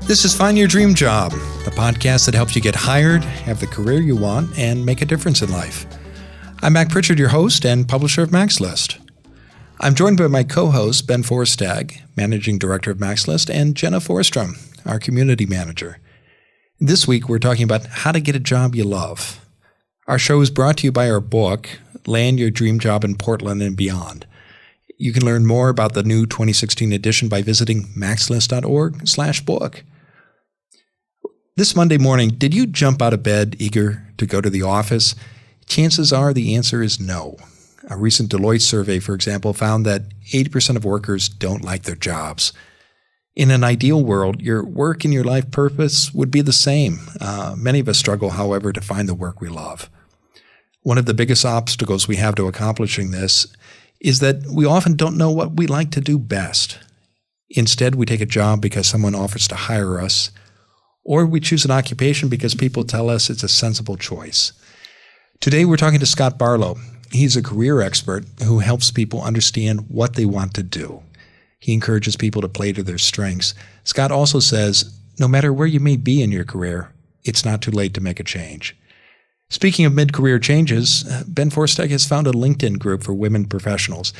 This is Find Your Dream Job, the podcast that helps you get hired, have the career you want, and make a difference in life. I'm Mac Pritchard, your host and publisher of Mac's List. I'm joined by my co-hosts, Ben Forstag, Managing Director of Mac's List, and Jenna Forstrom, our Community Manager. This week, we're talking about how to get a job you love. Our show is brought to you by our book, Land Your Dream Job in Portland and Beyond. You can learn more about the new 2016 edition by visiting maxlist.org/book. This Monday morning, did you jump out of bed eager to go to the office? Chances are the answer is no. A recent Deloitte survey, for example, found that 80% of workers don't like their jobs. In an ideal world, your work and your life purpose would be the same. Many of us struggle, however, to find the work we love. One of the biggest obstacles we have to accomplishing this is that we often don't know what we like to do best. Instead, we take a job because someone offers to hire us, or we choose an occupation because people tell us it's a sensible choice. Today, we're talking to Scott Barlow. He's a career expert who helps people understand what they want to do. He encourages people to play to their strengths. Scott also says, no matter where you may be in your career, it's not too late to make a change. Speaking of mid-career changes, Ben Forstag has founded a LinkedIn group for women professionals.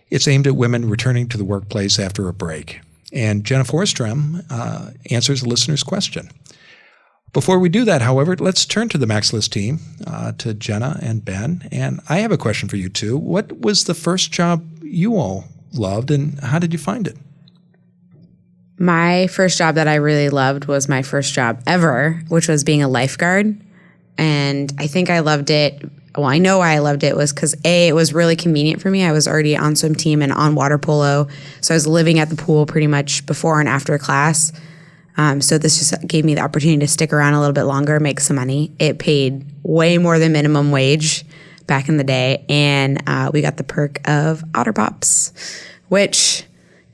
It's aimed at women returning to the workplace after a break. And Jenna Forstrom answers a listener's question. Before we do that, however, let's turn to the Mac's List team, to Jenna and Ben. And I have a question for you two. What was the first job you all loved, and how did you find it? My first job that I really loved was my first job ever, which was being a lifeguard. And I think I loved it. Well, I know why I loved it was because, A, it was really convenient for me. I was already on swim team and on water polo. So I was living at the pool pretty much before and after class. So this just gave me the opportunity to stick around a little bit longer, make some money. It paid way more than minimum wage back in the day. And we got the perk of Otter Pops, which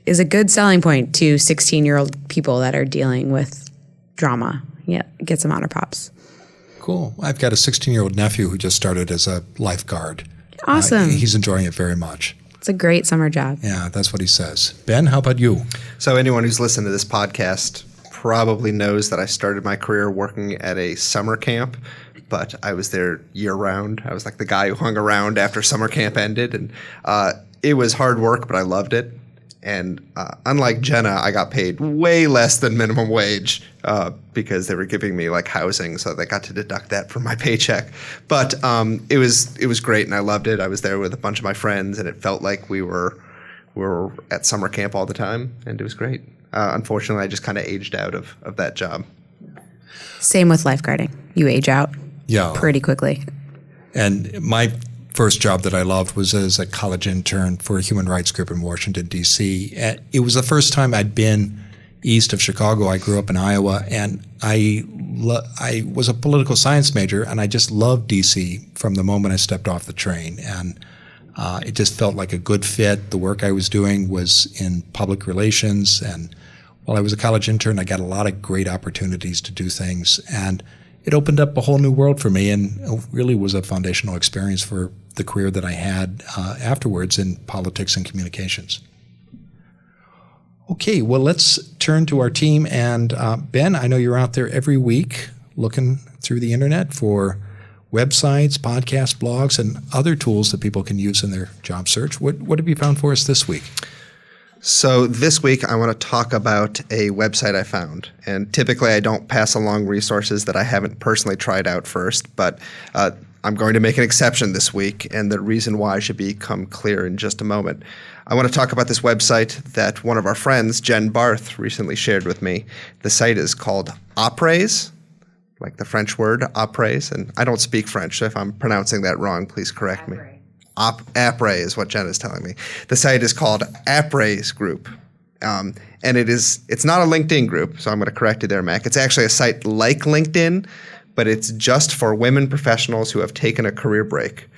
is a good selling point to 16-year-old people that are dealing with drama. Yeah, get some Otter Pops. Cool. I've got a 16-year-old nephew who just started as a lifeguard. Awesome. He's enjoying it very much. It's a great summer job. Yeah, that's what he says. Ben, how about you? So anyone who's listened to this podcast probably knows that I started my career working at a summer camp, but I was there year-round. I was like the guy who hung around after summer camp ended, and it was hard work, but I loved it. And unlike Jenna, I got paid way less than minimum wage because they were giving me like housing, so they got to deduct that from my paycheck. But it was great, and I loved it. I was there with a bunch of my friends, and it felt like we were at summer camp all the time, and it was great. Unfortunately, I just kind of aged out of that job. Same with lifeguarding. You age out pretty quickly. And my first job that I loved was as a college intern for a human rights group in Washington, D.C. It was the first time I'd been east of Chicago. I grew up in Iowa, and I was a political science major, and I just loved D.C. from the moment I stepped off the train. And it just felt like a good fit. The work I was doing was in public relations, and while I was a college intern, I got a lot of great opportunities to do things, and it opened up a whole new world for me, and it really was a foundational experience for the career that I had afterwards in politics and communications. Okay, well, let's turn to our team, and Ben, I know you're out there every week looking through the internet for websites, podcasts, blogs, and other tools that people can use in their job search. What have you found for us this week? So this week, I want to talk about a website I found. And typically, I don't pass along resources that I haven't personally tried out first, but I'm going to make an exception this week, and the reason why should become clear in just a moment. I want to talk about this website that one of our friends, Jen Barth, recently shared with me. The site is called Apres, like the French word apres, and I don't speak French, so if I'm pronouncing that wrong, please correct me. Apres is what Jen is telling me. The site is called Apres Group, and it's not a LinkedIn group, so I'm going to correct you there, Mac. It's actually a site like LinkedIn, but it's just for women professionals who have taken a career break.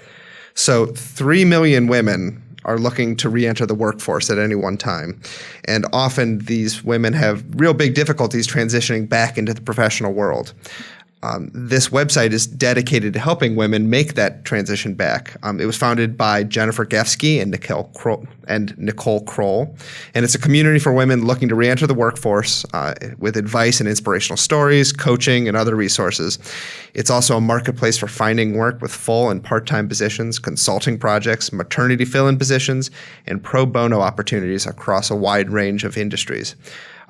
So 3 million women are looking to re-enter the workforce at any one time. And often these women have real big difficulties transitioning back into the professional world. This website is dedicated to helping women make that transition back. It was founded by Jennifer Gefsky and Nicole Kroll, and it's a community for women looking to re-enter the workforce with advice and inspirational stories, coaching, and other resources. It's also a marketplace for finding work with full and part-time positions, consulting projects, maternity fill-in positions, and pro bono opportunities across a wide range of industries.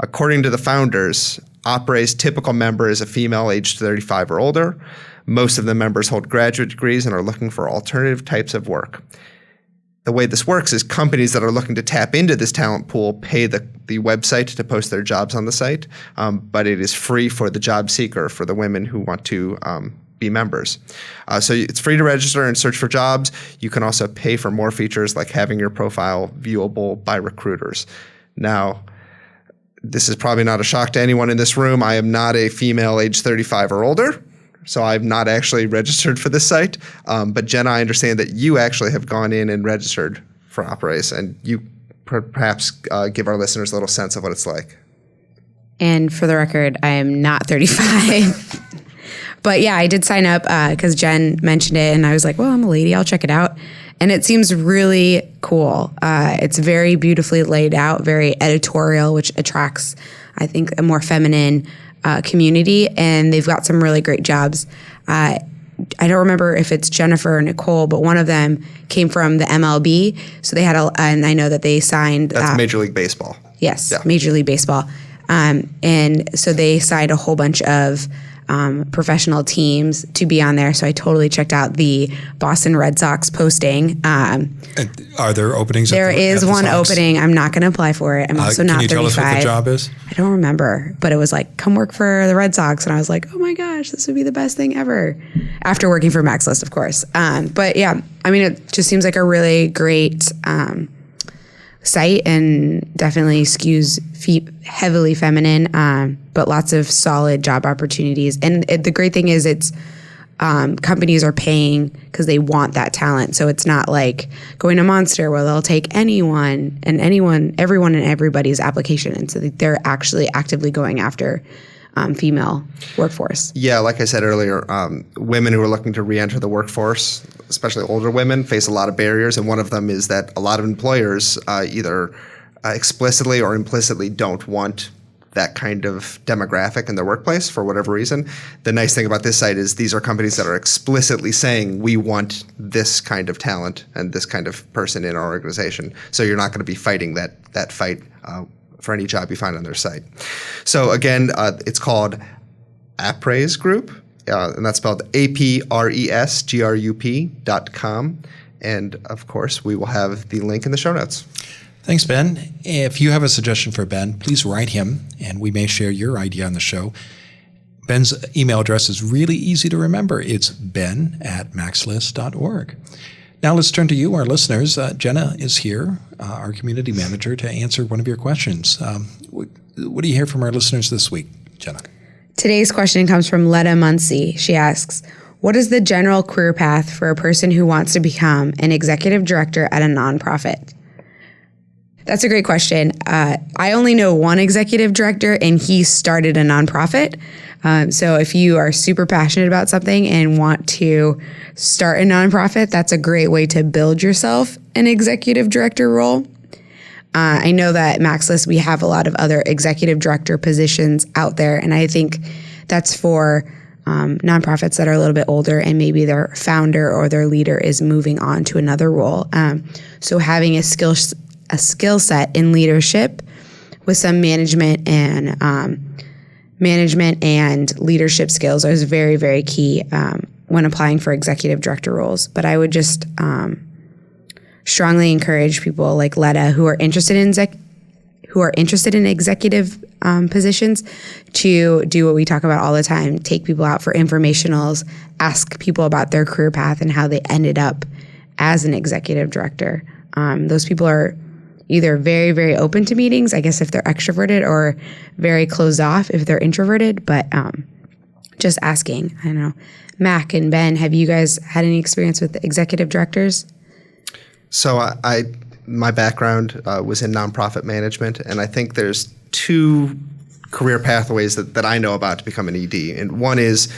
According to the founders, Apre's typical member is a female aged 35 or older. Most of the members hold graduate degrees and are looking for alternative types of work. The way this works is companies that are looking to tap into this talent pool pay the website to post their jobs on the site, but it is free for the job seeker, for the women who want to be members. So it's free to register and search for jobs. You can also pay for more features like having your profile viewable by recruiters. Now, this is probably not a shock to anyone in this room. I am not a female age 35 or older, so I've not actually registered for this site. But Jenna, I understand that you actually have gone in and registered for Apres, and you perhaps give our listeners a little sense of what it's like. And for the record, I am not 35. But yeah, I did sign up because Jen mentioned it, and I was like, well, I'm a lady. I'll check it out. And it seems really cool. It's very beautifully laid out, very editorial, which attracts, I think, a more feminine community. And they've got some really great jobs. I don't remember if it's Jennifer or Nicole, but one of them came from the MLB. So they had and I know that they signed. That's Major League Baseball. Yes, yeah. Major League Baseball. And so they signed a whole bunch of professional teams to be on there. So I totally checked out the Boston Red Sox posting. Are there openings? There is one opening. I'm not going to apply for it. I'm also not 35. Can you tell us what the job is? I don't remember, but it was like, come work for the Red Sox. And I was like, oh my gosh, this would be the best thing ever. After working for MaxList, of course. But yeah, I mean, it just seems like a really great site, and definitely skews heavily feminine, but lots of solid job opportunities. And the great thing is it's companies are paying because they want that talent. So it's not like going to Monster where they'll take everyone and everybody's application. And so they're actually actively going after female workforce. Yeah, like I said earlier, women who are looking to re-enter the workforce, especially older women, face a lot of barriers, and one of them is that a lot of employers either explicitly or implicitly don't want that kind of demographic in their workplace for whatever reason. The nice thing about this site is these are companies that are explicitly saying we want this kind of talent and this kind of person in our organization. So you're not going to be fighting that fight for any job you find on their site. So again, it's called Apres Group, and that's spelled APRESGRUP.com. And of course, we will have the link in the show notes. Thanks, Ben. If you have a suggestion for Ben, please write him, and we may share your idea on the show. Ben's email address is really easy to remember. It's ben@maxlist.org. Now let's turn to you, our listeners. Jenna is here, our community manager, to answer one of your questions. What do you hear from our listeners this week, Jenna? Today's question comes from Letta Muncie. She asks, what is the general career path for a person who wants to become an executive director at a nonprofit? That's a great question. I only know one executive director, and he started a nonprofit. So if you are super passionate about something and want to start a nonprofit, that's a great way to build yourself an executive director role. I know that MaxList, we have a lot of other executive director positions out there, and I think that's for nonprofits that are a little bit older and maybe their founder or their leader is moving on to another role. So having a skill set in leadership with some management and leadership skills is very, very key when applying for executive director roles. But I would just strongly encourage people like Letta who are interested in executive positions to do what we talk about all the time: take people out for informationals, ask people about their career path and how they ended up as an executive director. Those people are either very, very open to meetings, I guess if they're extroverted, or very closed off if they're introverted. But just asking. I don't know. Mac and Ben, have you guys had any experience with executive directors? So my background was in nonprofit management, and I think there's two career pathways that I know about to become an ED. And one is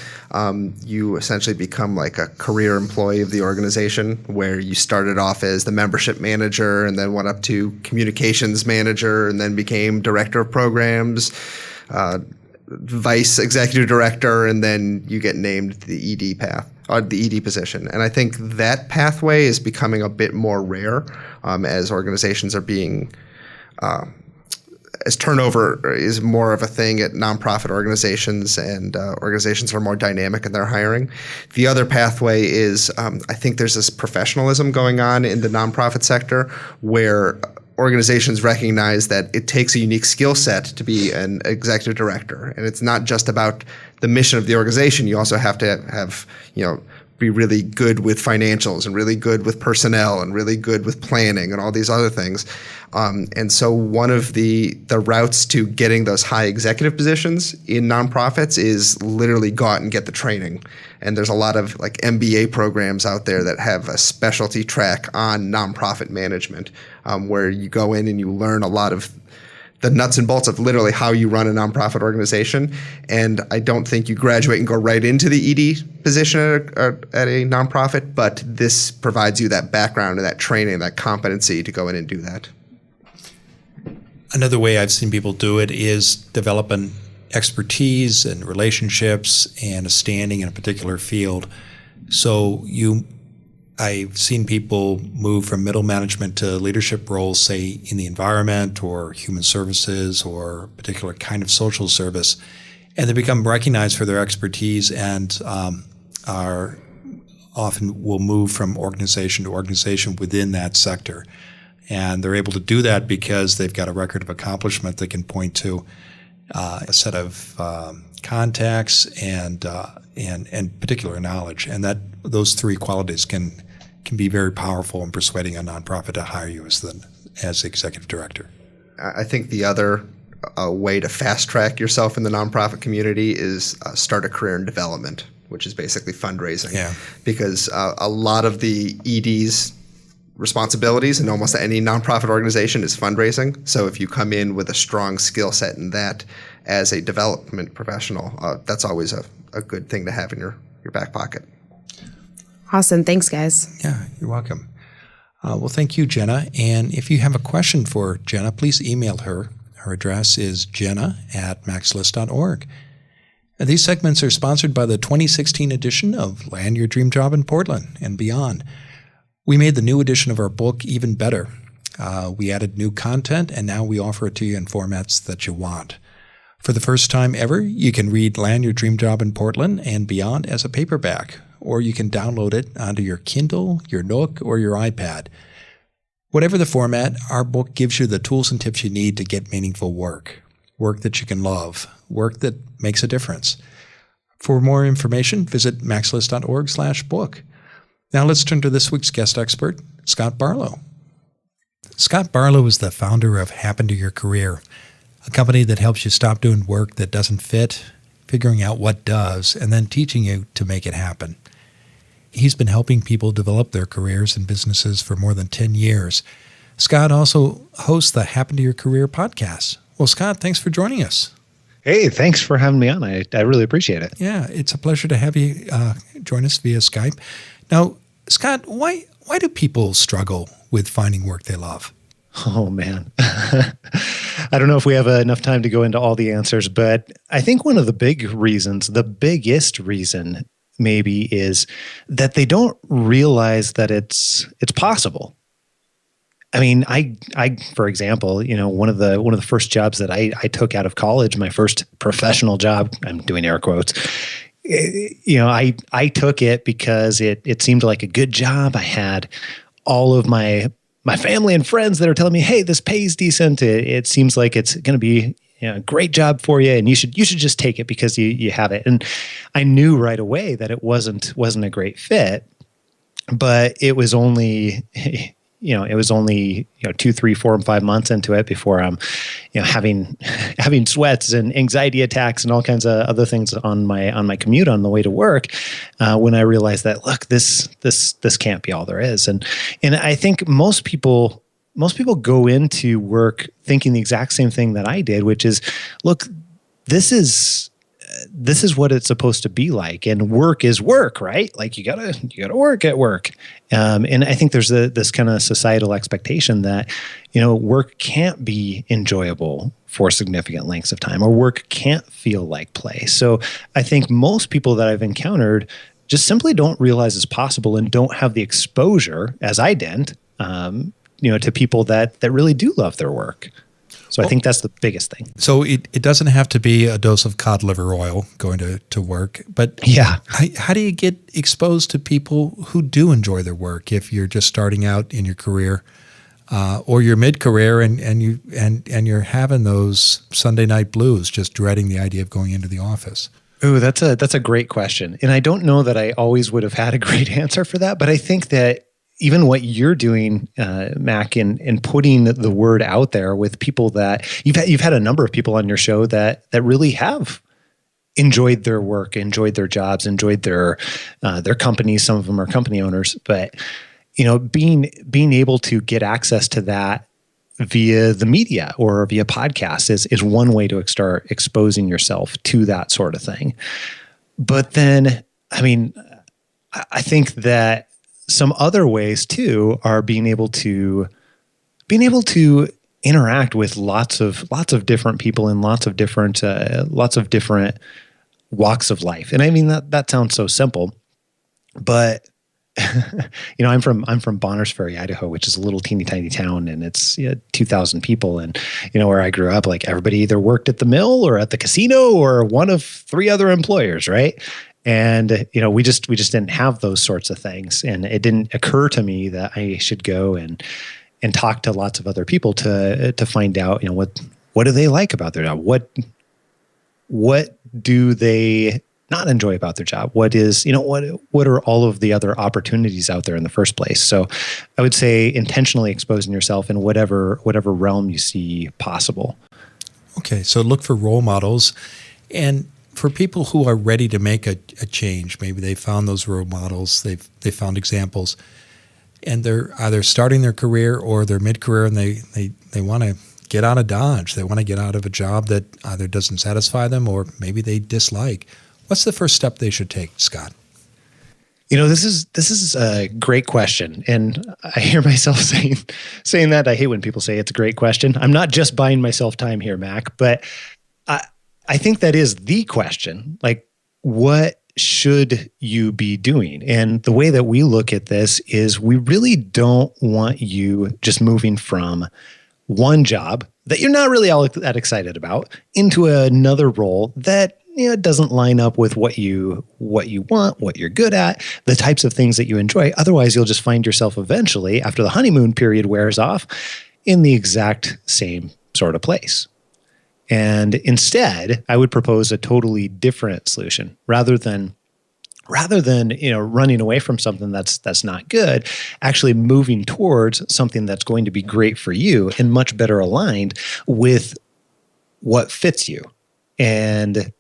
you essentially become like a career employee of the organization, where you started off as the membership manager and then went up to communications manager and then became director of programs, vice executive director, and then you get named the ED path, or the ED position. And I think that pathway is becoming a bit more rare as organizations are being as turnover is more of a thing at nonprofit organizations, and organizations are more dynamic in their hiring. The other pathway is I think there's this professionalism going on in the nonprofit sector, where organizations recognize that it takes a unique skill set to be an executive director. And it's not just about the mission of the organization. You also have to have, be really good with financials and really good with personnel and really good with planning and all these other things. And so one of the routes to getting those high executive positions in nonprofits is literally go out and get the training. And there's a lot of like MBA programs out there that have a specialty track on nonprofit management, where you go in and you learn a lot of the nuts and bolts of literally how you run a nonprofit organization. And I don't think you graduate and go right into the ED position at a nonprofit, but this provides you that background and that training, that competency to go in and do that. Another way I've seen people do it is develop an expertise and relationships and a standing in a particular field. So I've seen people move from middle management to leadership roles, say in the environment or human services or a particular kind of social service, and they become recognized for their expertise and are often will move from organization to organization within that sector. And they're able to do that because they've got a record of accomplishment they can point to, a set of contacts and particular knowledge, and that those three qualities can be very powerful in persuading a nonprofit to hire you as executive director. I think the other way to fast track yourself in the nonprofit community is start a career in development, which is basically fundraising. Yeah. Because a lot of the ED's responsibilities in almost any nonprofit organization is fundraising. So if you come in with a strong skill set in that as a development professional, that's always a good thing to have in your back pocket. Awesome. Thanks, guys. Yeah, you're welcome. Well, thank you, Jenna. And if you have a question for Jenna, please email her. Her address is jenna@maxlist.org. And these segments are sponsored by the 2016 edition of Land Your Dream Job in Portland and Beyond. We made the new edition of our book even better. We added new content, and now we offer it to you in formats that you want. For the first time ever, you can read Land Your Dream Job in Portland and Beyond as a paperback, or you can download it onto your Kindle, your Nook, or your iPad. Whatever the format, our book gives you the tools and tips you need to get meaningful work that you can love, work that makes a difference. For more information, visit maxlist.org/book. Now let's turn to this week's guest expert, Scott Barlow. Scott Barlow is the founder of Happen to Your Career, a company that helps you stop doing work that doesn't fit, figuring out what does, and then teaching you to make it happen. He's been helping people develop their careers and businesses for more than 10 years. Scott also hosts the Happen to Your Career podcast. Well, Scott, thanks for joining us. Hey, thanks for having me on. I really appreciate it. Yeah, it's a pleasure to have you join us via Skype. Now, Scott, why do people struggle with finding work they love? Oh, man. I don't know if we have enough time to go into all the answers, but I think one of the biggest reason maybe, is that they don't realize that it's possible. I mean, I for example, one of the first jobs that I took out of college, my first professional job, I'm doing air quotes, I took it because it seemed like a good job. I had all of my family and friends that are telling me, hey, this pays decent. It seems like it's going to be a great job for you, and you should just take it because you have it. And I knew right away that it wasn't a great fit, but it was only 2, 3, 4, and 5 months into it before I'm, having sweats and anxiety attacks and all kinds of other things on my commute on the way to work. When I realized that, look, this can't be all there is. And I think most people go into work thinking the exact same thing that I did, which is, look, this is what it's supposed to be like, and work is work, right? Like you gotta work at work, and I think there's this kind of societal expectation that work can't be enjoyable for significant lengths of time, or work can't feel like play. So I think most people that I've encountered just simply don't realize it's possible and don't have the exposure, as I didn't, to people that really do love their work. So I think that's the biggest thing. So it doesn't have to be a dose of cod liver oil going to work, but yeah, how do you get exposed to people who do enjoy their work if you're just starting out in your career, or you're mid-career and you're having those Sunday night blues, just dreading the idea of going into the office? Ooh, that's a great question, and I don't know that I always would have had a great answer for that, but I think that even what you're doing, Mac, in putting the word out there with people that you've had a number of people on your show that really have enjoyed their work, enjoyed their jobs, enjoyed their companies. Some of them are company owners, but being able to get access to that via the media or via podcasts is one way to start exposing yourself to that sort of thing. But then, I mean, I think that some other ways too are being able to interact with lots of different people in lots of different walks of life. And I mean that sounds so simple, but I'm from Bonners Ferry, Idaho, which is a little teeny tiny town, and it's 2,000 people. And where I grew up, like everybody either worked at the mill or at the casino or one of 3 other employers, right? And we just didn't have those sorts of things, and it didn't occur to me that I should go and talk to lots of other people to find out what do they like about their job, what do they not enjoy about their job, what are all of the other opportunities out there in the first place. So I would say intentionally exposing yourself in whatever realm you see possible. Okay, so look for role models, and for people who are ready to make a change, maybe they found those role models, they found examples, and they're either starting their career or they're mid-career, and they want to get out of Dodge. They want to get out of a job that either doesn't satisfy them or maybe they dislike. What's the first step they should take, Scott? This is a great question, and I hear myself saying that. I hate when people say it's a great question. I'm not just buying myself time here, Mac, but I think that is the question. Like, what should you be doing? And the way that we look at this is we really don't want you just moving from one job that you're not really all that excited about into another role that doesn't line up with what you want, what you're good at, the types of things that you enjoy. Otherwise, you'll just find yourself eventually, after the honeymoon period wears off, in the exact same sort of place. And instead, I would propose a totally different solution. Rather than running away from something that's not good, actually moving towards something that's going to be great for you and much better aligned with what fits you. And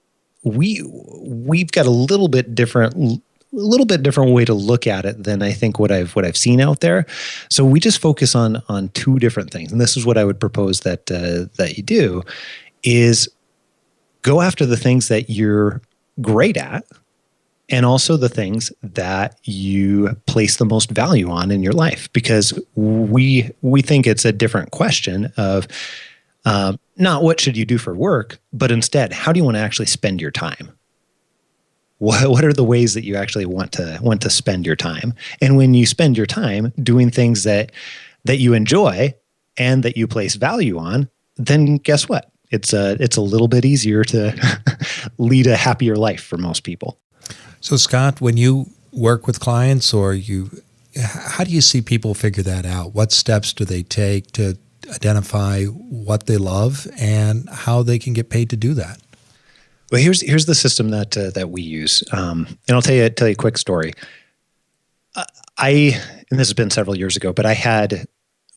we've got a little bit different way to look at it than I think what I've seen out there. So we just focus on 2 different things, and this is what I would propose that you do. Is go after the things that you're great at, and also the things that you place the most value on in your life. Because we think it's a different question of not what should you do for work, but instead, how do you want to actually spend your time? What are the ways that you actually want to spend your time? And when you spend your time doing things that you enjoy and that you place value on, then guess what? It's a little bit easier to lead a happier life for most people. So Scott, when you work with clients how do you see people figure that out? What steps do they take to identify what they love and how they can get paid to do that? Well, here's the system that we use, and I'll tell you a quick story. And this has been several years ago, but I had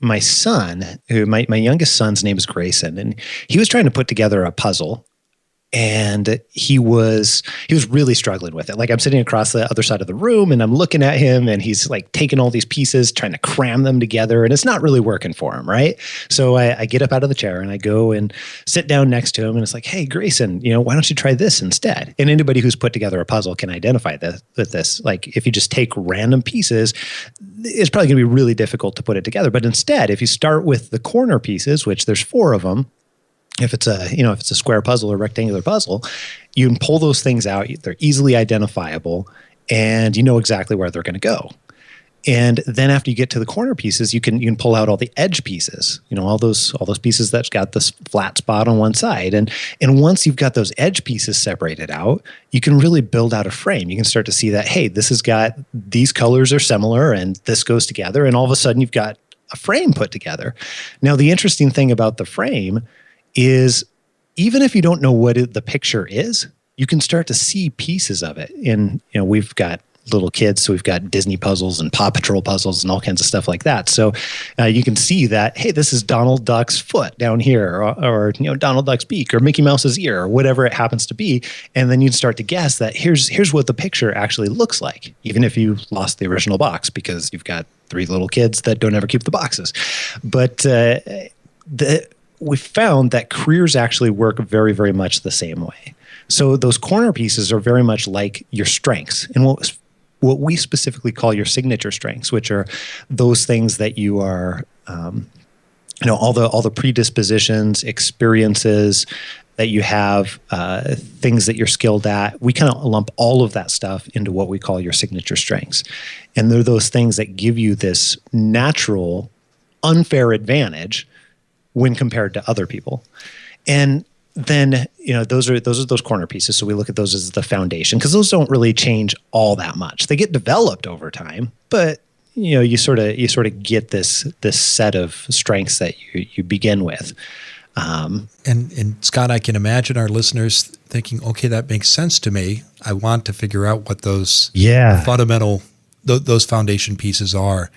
my son, my youngest son's name is Grayson, and he was trying to put together a puzzle. And he was really struggling with it. Like I'm sitting across the other side of the room and I'm looking at him and he's like taking all these pieces, trying to cram them together, and it's not really working for him, right? So I get up out of the chair and I go and sit down next to him and it's like, hey, Grayson, why don't you try this instead? And anybody who's put together a puzzle can identify this. Like if you just take random pieces, it's probably going to be really difficult to put it together. But instead, if you start with the corner pieces, which there's 4 of them, if it's a square puzzle or rectangular puzzle, you can pull those things out. They're easily identifiable and you know exactly where they're going to go. And then after you get to the corner pieces, you can pull out all the edge pieces, all those pieces that's got this flat spot on one side. And once you've got those edge pieces separated out, you can really build out a frame. You can start to see that, hey, this has got, these colors are similar and this goes together. And all of a sudden you've got a frame put together. Now, the interesting thing about the frame is even if you don't know what the picture is, you can start to see pieces of it. And, we've got little kids, so we've got Disney puzzles and Paw Patrol puzzles and all kinds of stuff like that. So you can see that, hey, this is Donald Duck's foot down here, or Donald Duck's beak, or Mickey Mouse's ear, or whatever it happens to be. And then you start to guess that here's what the picture actually looks like, even if you lost the original box because you've got 3 little kids that don't ever keep the boxes. But we found that careers actually work very, very much the same way. So those corner pieces are very much like your strengths, and what we specifically call your signature strengths, which are those things that you are, all the predispositions, experiences that you have, things that you're skilled at. We kind of lump all of that stuff into what we call your signature strengths. And they're those things that give you this natural, unfair advantage when compared to other people. And then, those are those corner pieces. So we look at those as the foundation because those don't really change all that much. They get developed over time, but you sort of get this set of strengths that you begin with. And Scott, I can imagine our listeners thinking, okay, that makes sense to me. I want to figure out what those fundamental, those foundation pieces are.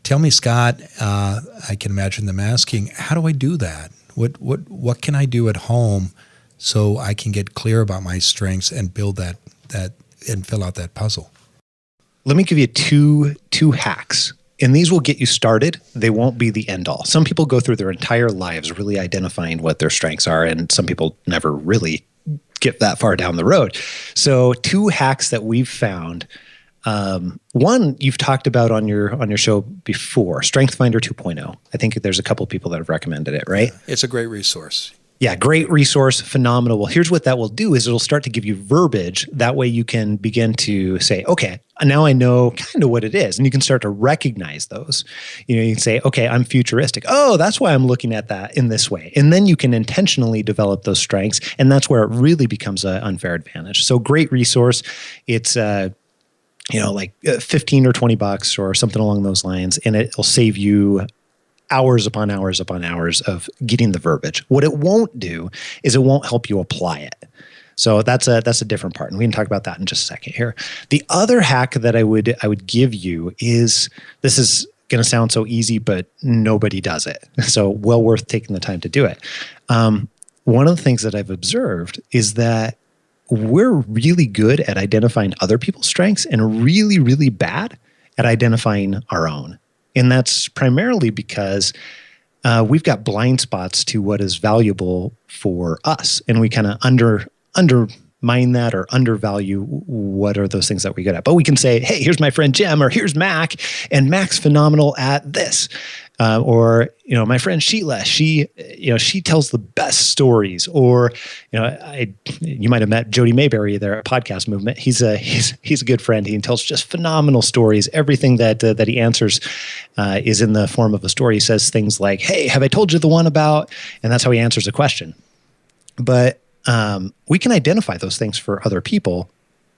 Tell me, Scott, I can imagine them asking, how do I do that? What can I do at home so I can get clear about my strengths and build that and fill out that puzzle? Let me give you two hacks, and these will get you started. They won't be the end all. Some people go through their entire lives really identifying what their strengths are, and some people never really get that far down the road. So 2 hacks that we've found. One you've talked about on your show before, StrengthsFinder 2.0. I think there's a couple of people that have recommended it, right? Yeah, it's a great resource. Yeah, great resource, phenomenal. Well, here's what that will do is it'll start to give you verbiage. That way you can begin to say, okay, now I know kind of what it is. And you can start to recognize those. You can say, okay, I'm futuristic. Oh, that's why I'm looking at that in this way. And then you can intentionally develop those strengths. And that's where it really becomes an unfair advantage. So great resource. It's like $15 or $20 or something along those lines. And it'll save you hours upon hours upon hours of getting the verbiage. What it won't do is it won't help you apply it. So that's a different part. And we can talk about that in just a second here. The other hack that I would give you is, this is going to sound so easy, but nobody does it. So well worth taking the time to do it. One of the things that I've observed is that we're really good at identifying other people's strengths and really, really bad at identifying our own. And that's primarily because we've got blind spots to what is valuable for us. And we kind of undermine that or undervalue what are those things that we're good at. But we can say, hey, here's my friend Jim, or here's Mac, and Mac's phenomenal at this. Or my friend Sheila, she tells the best stories. Or you might have met Jody Mayberry there at Podcast Movement. He's a good friend. He tells just phenomenal stories. Everything that he answers is in the form of a story. He says things like, "Hey, have I told you the one about?" And that's how he answers a question. But we can identify those things for other people.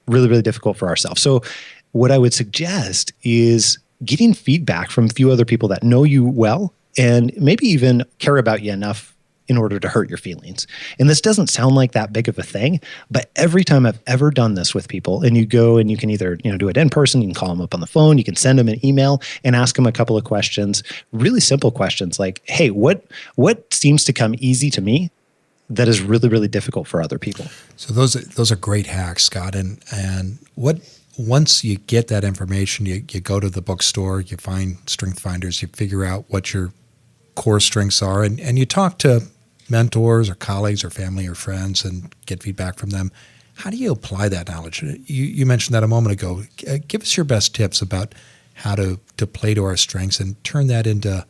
Really, really difficult for ourselves. So what I would suggest is getting feedback from a few other people that know you well and maybe even care about you enough in order to hurt your feelings. And this doesn't sound like that big of a thing, but every time I've ever done this with people, and you go and you can either do it in person, you can call them up on the phone, you can send them an email and ask them a couple of questions, really simple questions like, hey, what seems to come easy to me that is really, really difficult for other people. So those are great hacks, Scott. And once you get that information, you go to the bookstore, you find strength finders, you figure out what your core strengths are, and you talk to mentors or colleagues or family or friends and get feedback from them. How do you apply that knowledge? You mentioned that a moment ago. Give us your best tips about how to play to our strengths and turn that into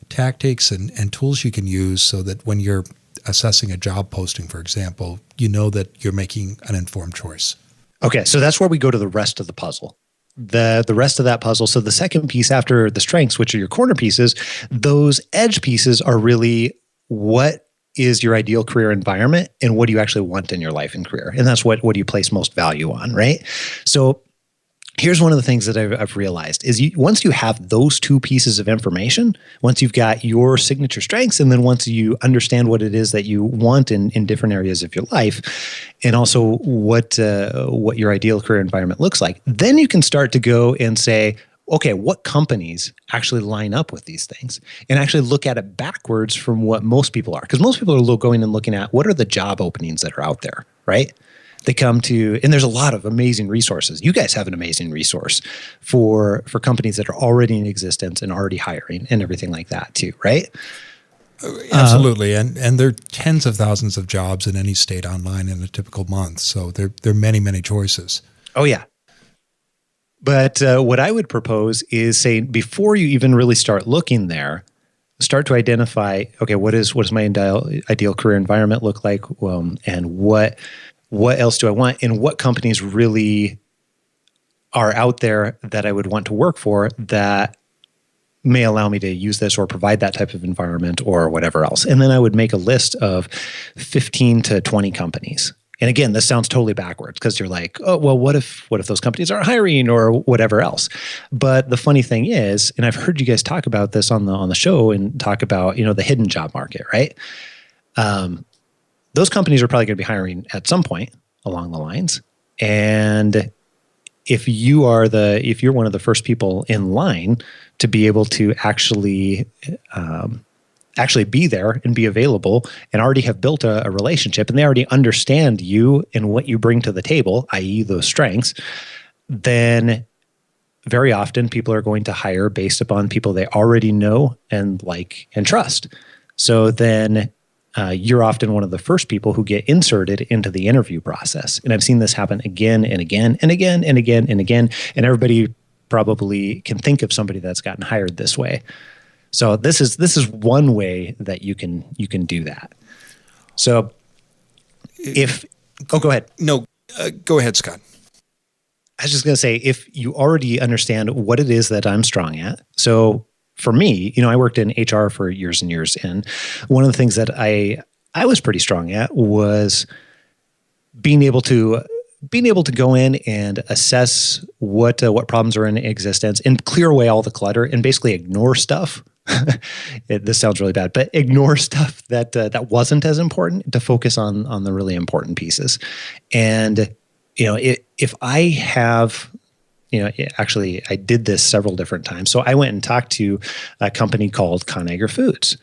tactics and tools you can use so that when you're assessing a job posting, for example, you know that you're making an informed choice. Okay, so that's where we go to the rest of the puzzle. The rest of that puzzle. So the second piece after the strengths, which are your corner pieces, those edge pieces are really what is your ideal career environment and what do you actually want in your life and career? And that's what do you place most value on, right? So here's one of the things that I've realized is once you have those two pieces of information, once you've got your signature strengths, and then once you understand what it is that you want in different areas of your life, and also what your ideal career environment looks like, then you can start to go and say, okay, what companies actually line up with these things and actually look at it backwards from what most people are. Because most people are going and looking at what are the job openings that are out there, right? They come to, and there's a lot of amazing resources. You guys have an amazing resource for companies that are already in existence and already hiring and everything like that too, right? Absolutely. And there are tens of thousands of jobs in any state online in a typical month. So there are many, many choices. Oh, yeah. But what I would propose is saying before you even really start looking there, start to identify, okay, what does my ideal career environment look like? And what else do I want? And what companies really are out there that I would want to work for that may allow me to use this or provide that type of environment or whatever else. And then I would make a list of 15 to 20 companies. And again, this sounds totally backwards because you're like, oh, well, what if those companies aren't hiring or whatever else? But the funny thing is, and I've heard you guys talk about this on the show and talk about, the hidden job market, right? Those companies are probably going to be hiring at some point along the lines. And if you're one of the first people in line to be able to actually be there and be available and already have built a relationship and they already understand you and what you bring to the table, i.e. those strengths, then very often people are going to hire based upon people they already know and like and trust. So then you're often one of the first people who get inserted into the interview process. And I've seen this happen again and again and again and again and again. And everybody probably can think of somebody that's gotten hired this way. So this is one way that you can do that. So go ahead. No, go ahead, Scott. I was just going to say, if you already understand what it is that I'm strong at. So for me, I worked in HR for years and years. And one of the things that I was pretty strong at was being able to go in and assess what problems are in existence and clear away all the clutter and basically ignore stuff. This sounds really bad, but ignore stuff that wasn't as important to focus on the really important pieces. And if I have, actually I did this several different times. So I went and talked to a company called ConAgra Foods,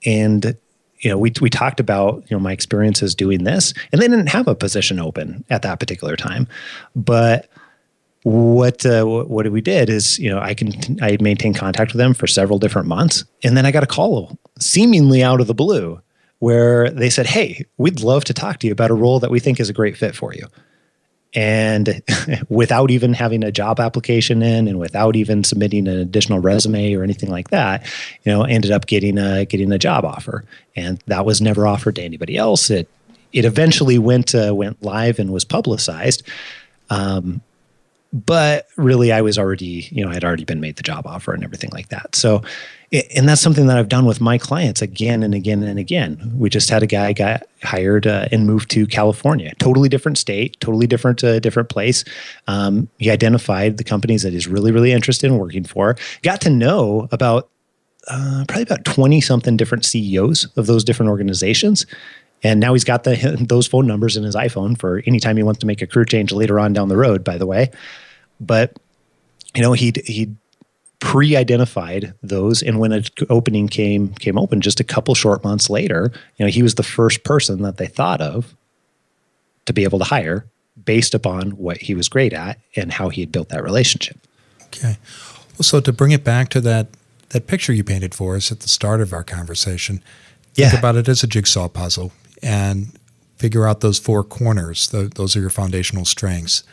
and we talked about my experiences doing this, and they didn't have a position open at that particular time, but what we did is, I maintained contact with them for several different months. And then I got a call seemingly out of the blue where they said, hey, we'd love to talk to you about a role that we think is a great fit for you. And without even having a job application in and without even submitting an additional resume or anything like that, ended up getting a job offer. And that was never offered to anybody else. It eventually went live and was publicized. But really, I was already, I'd already been made the job offer and everything like that. So, and that's something that I've done with my clients again and again and again. We just had a guy got hired and moved to California, totally different state, totally different place. He identified the companies that he's really, really interested in working for, got to know about probably about 20 something different CEOs of those different organizations. And now he's got those phone numbers in his iPhone for anytime he wants to make a career change later on down the road, by the way. But, he'd pre-identified those, and when an opening came open just a couple short months later, he was the first person that they thought of to be able to hire based upon what he was great at and how he had built that relationship. Okay. Well, so to bring it back to that picture you painted for us at the start of our conversation, think about it as a jigsaw puzzle and figure out those four corners. Those are your foundational strengths.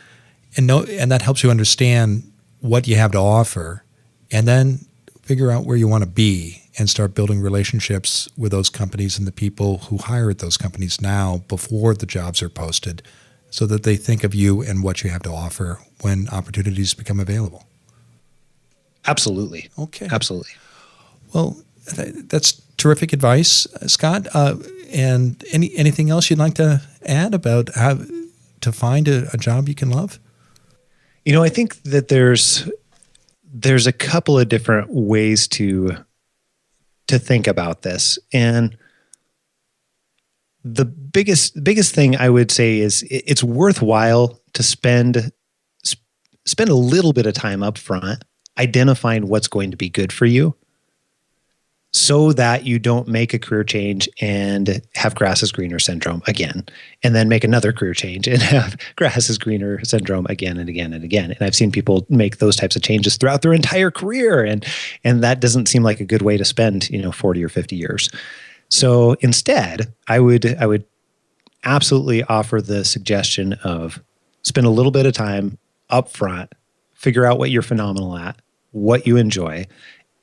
And that helps you understand what you have to offer, and then figure out where you want to be and start building relationships with those companies and the people who hire at those companies now before the jobs are posted, so that they think of you and what you have to offer when opportunities become available. Absolutely. Okay. Absolutely. Well, that's terrific advice, Scott. And anything else you'd like to add about how to find a job you can love? I think that there's a couple of different ways to think about this. And the biggest thing I would say is it's worthwhile to spend a little bit of time up front identifying what's going to be good for you, so that you don't make a career change and have grass is greener syndrome again, and then make another career change and have grass is greener syndrome again and again and again. And I've seen people make those types of changes throughout their entire career, and that doesn't seem like a good way to spend 40 or 50 years. So instead, I would absolutely offer the suggestion of spend a little bit of time up front, figure out what you're phenomenal at, what you enjoy,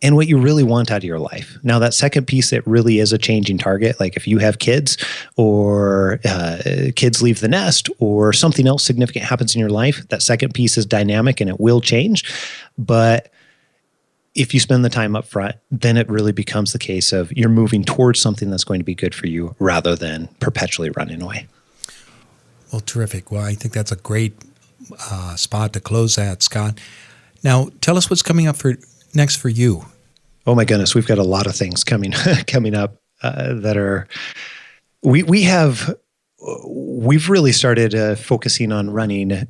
and what you really want out of your life. Now, that second piece, it really is a changing target. Like if you have kids, or kids leave the nest, or something else significant happens in your life, that second piece is dynamic and it will change. But if you spend the time up front, then it really becomes the case of you're moving towards something that's going to be good for you rather than perpetually running away. Well, terrific. Well, I think that's a great spot to close at, Scott. Now, tell us what's coming up next for you. Oh my goodness, we've got a lot of things coming up that are. We've really started focusing on running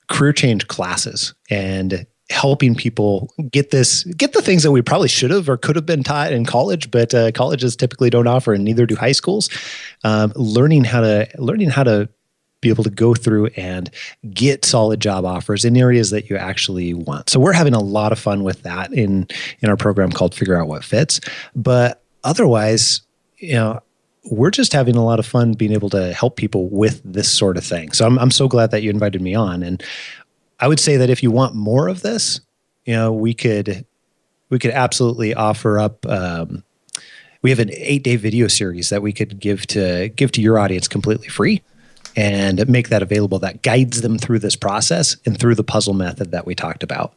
career change classes and helping people get the things that we probably should have or could have been taught in college, but colleges typically don't offer, and neither do high schools. Learning how to be able to go through and get solid job offers in areas that you actually want. So we're having a lot of fun with that in our program called Figure Out What Fits. But otherwise, we're just having a lot of fun being able to help people with this sort of thing. So I'm so glad that you invited me on. And I would say that if you want more of this, we could absolutely offer up. We have an 8-day video series that we could give to your audience completely free, and make that available, that guides them through this process and through the puzzle method that we talked about.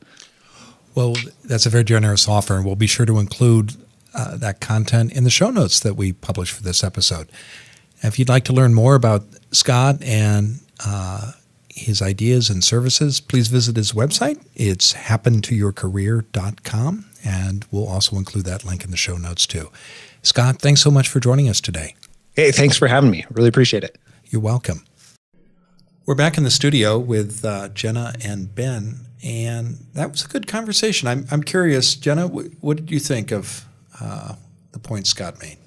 Well, that's a very generous offer, and we'll be sure to include that content in the show notes that we publish for this episode. If you'd like to learn more about Scott and his ideas and services, please visit his website. It's happentoyourcareer.com, and we'll also include that link in the show notes too. Scott, thanks so much for joining us today. Hey, thanks for having me. Really appreciate it. You're welcome. We're back in the studio with Jenna and Ben, and that was a good conversation. I'm curious, Jenna, what did you think of the point Scott made?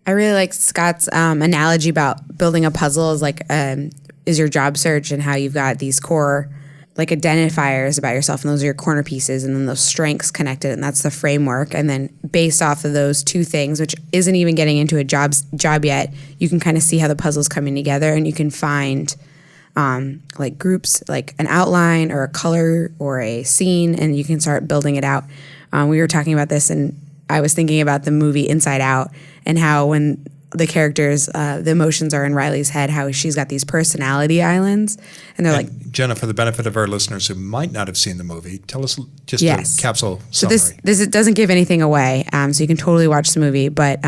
I really like Scott's analogy about building a puzzle is your job search, and how you've got these core identifiers about yourself, and those are your corner pieces, and then those strengths connected, and that's the framework. And then based off of those two things, which isn't even getting into a job yet, you can kind of see how the puzzle's coming together, and you can find groups, like an outline or a color or a scene, and you can start building it out. We were talking about this, and I was thinking about the movie Inside Out, and how when the characters, the emotions are in Riley's head, how she's got these personality islands, and they're Jenna, for the benefit of our listeners who might not have seen the movie, tell us just a capsule summary. So this it doesn't give anything away, so you can totally watch the movie. But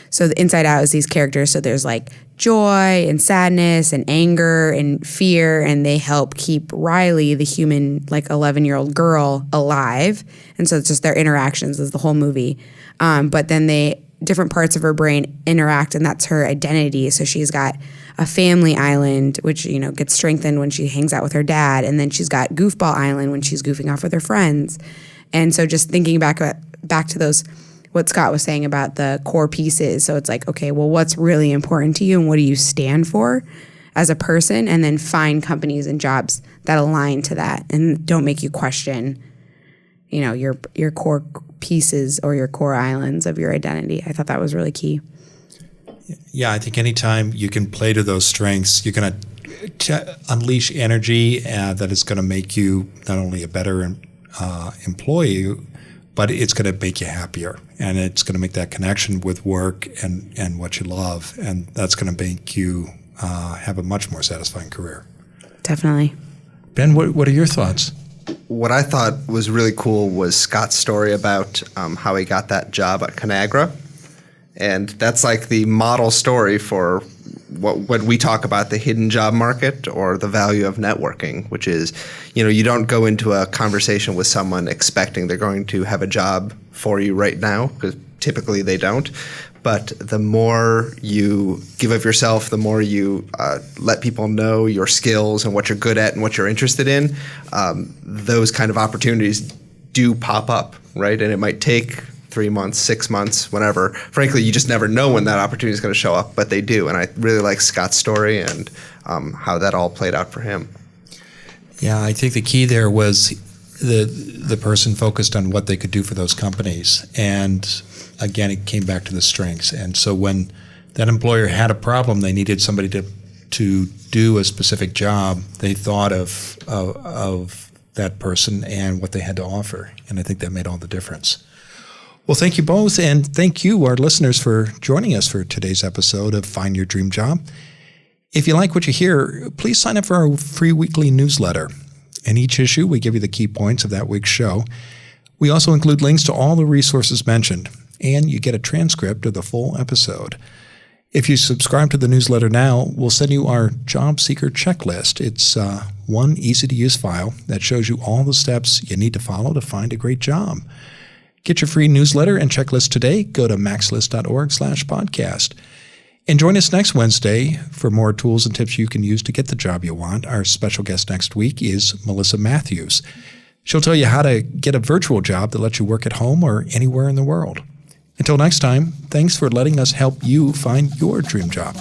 so the Inside Out is these characters. So there's joy and sadness and anger and fear, and they help keep Riley, the human 11-year-old girl, alive. And so it's just their interactions is the whole movie. But then different parts of her brain interact, and that's her identity. So she's got a family island, which gets strengthened when she hangs out with her dad, and then she's got goofball island when she's goofing off with her friends. And so just thinking back to those, what Scott was saying about the core pieces. So it's like, okay, well, what's really important to you and what do you stand for as a person? And then find companies and jobs that align to that and don't make you question, your core pieces or your core islands of your identity. I thought that was really key. Yeah, I think anytime you can play to those strengths, you're going to unleash energy that is going to make you not only a better employee, but it's going to make you happier. And it's going to make that connection with work and what you love. And that's going to make you have a much more satisfying career. Definitely. Ben, what are your thoughts? What I thought was really cool was Scott's story about how he got that job at Conagra. And that's like the model story for what we talk about, the hidden job market or the value of networking, which is, you don't go into a conversation with someone expecting they're going to have a job for you right now, because typically they don't. But the more you give of yourself, the more you let people know your skills and what you're good at and what you're interested in, those kind of opportunities do pop up, right? And it might take 3 months, 6 months, whatever. Frankly, you just never know when that opportunity is going to show up, but they do. And I really like Scott's story and how that all played out for him. Yeah, I think the key there was the person focused on what they could do for those companies. And again, it came back to the strengths. And so when that employer had a problem, they needed somebody to do a specific job, they thought of that person and what they had to offer. And I think that made all the difference. Well, thank you both, and thank you, our listeners, for joining us for today's episode of Find Your Dream Job. If you like what you hear, please sign up for our free weekly newsletter. In each issue, we give you the key points of that week's show. We also include links to all the resources mentioned, and you get a transcript of the full episode. If you subscribe to the newsletter now, we'll send you our Job Seeker Checklist. It's one easy-to-use file that shows you all the steps you need to follow to find a great job. Get your free newsletter and checklist today. Go to maxlist.org/podcast. And join us next Wednesday for more tools and tips you can use to get the job you want. Our special guest next week is Melissa Matthews. She'll tell you how to get a virtual job that lets you work at home or anywhere in the world. Until next time, thanks for letting us help you find your dream job.